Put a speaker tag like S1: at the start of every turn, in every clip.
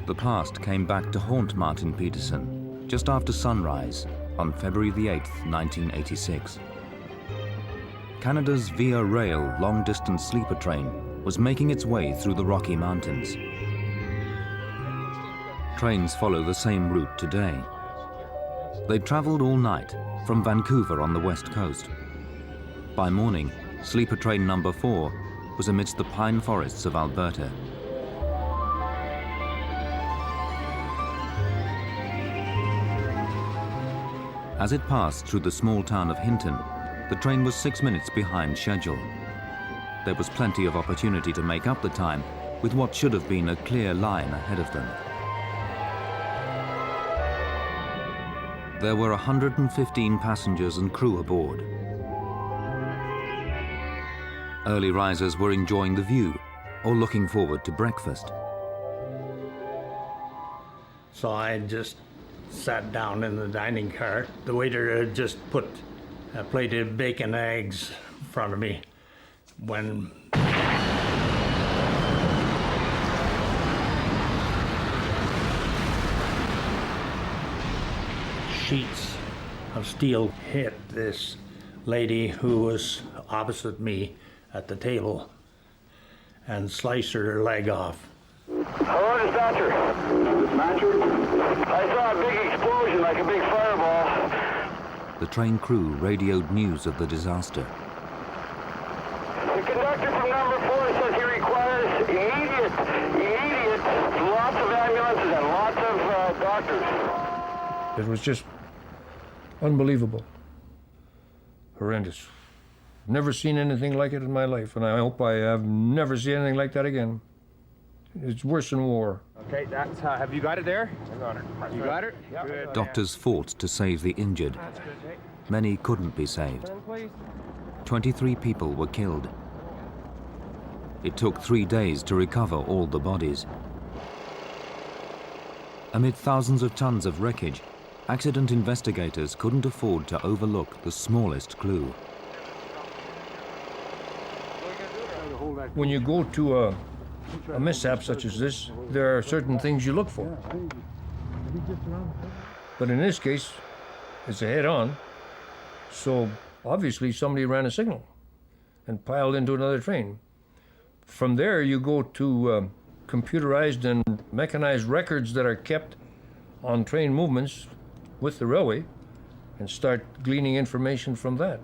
S1: The past came back to haunt Martin Peterson just after sunrise on February the 8th, 1986. Canada's Via Rail long-distance sleeper train was making its way through the Rocky Mountains. Trains follow the same route today. They traveled all night from Vancouver on the west coast. By morning, sleeper train number 4 was amidst the pine forests of Alberta. As it passed through the small town of Hinton, the train was 6 minutes behind schedule. There was plenty of opportunity to make up the time with what should have been a clear line ahead of them. There were 115 passengers and crew aboard. Early risers were enjoying the view or looking forward to breakfast.
S2: So I just sat down in the dining car. The waiter had just put a plate of bacon and eggs in front of me when sheets of steel hit this lady who was opposite me at the table and sliced her leg off.
S3: Hello, dispatcher. Dispatcher? I saw a big explosion like a big fireball.
S1: The train crew radioed news of the disaster.
S3: The conductor from number 4 says he requires immediate, lots of ambulances and lots of doctors.
S4: It was just unbelievable. Horrendous. Never seen anything like it in my life, and I hope I have never seen anything like that again. It's worse than war.
S5: Okay, that's, have you got it there? I got it. You got it? Good.
S1: Doctors fought to save the injured. Many couldn't be saved. 23 people were killed. It took 3 days to recover all the bodies. Amid thousands of tons of wreckage, accident investigators couldn't afford to overlook the smallest clue.
S4: When you go to a mishap such as this, there are certain things you look for. But in this case, it's a head-on, so obviously somebody ran a signal and piled into another train. From there, you go to computerized and mechanized records that are kept on train movements with the railway and start gleaning information from that.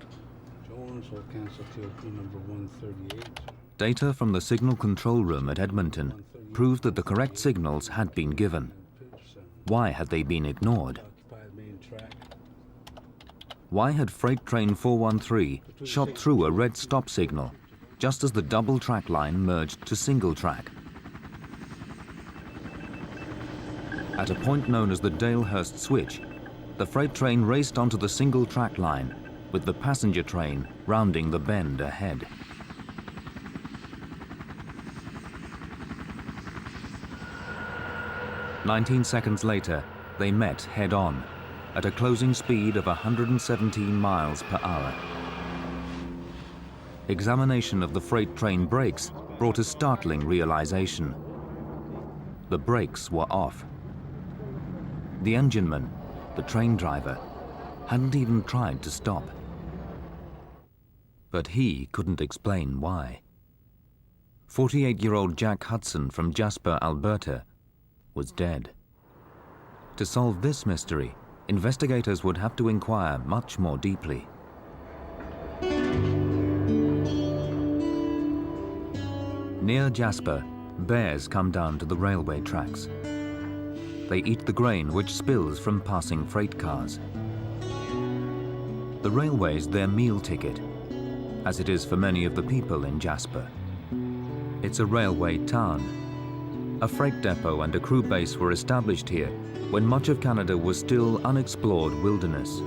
S6: Jones will cancel TOP number 138.
S1: Data from the signal control room at Edmonton proved that the correct signals had been given. Why had they been ignored? Why had freight train 413 shot through a red stop signal just as the double track line merged to single track? At a point known as the Dalehurst Switch, the freight train raced onto the single track line with the passenger train rounding the bend ahead. "19 seconds later, they met head-on at a closing speed of 117 miles per hour. Examination of the freight train brakes brought a startling realization. The brakes were off. The engineman, the train driver, hadn't even tried to stop. But he couldn't explain why. 48-year-old Jack Hudson from Jasper, Alberta, was dead. To solve this mystery, investigators would have to inquire much more deeply. Near Jasper, bears come down to the railway tracks. They eat the grain which spills from passing freight cars. The railway's their meal ticket, as it is for many of the people in Jasper. It's a railway town. A freight depot and a crew base were established here when much of Canada was still unexplored wilderness.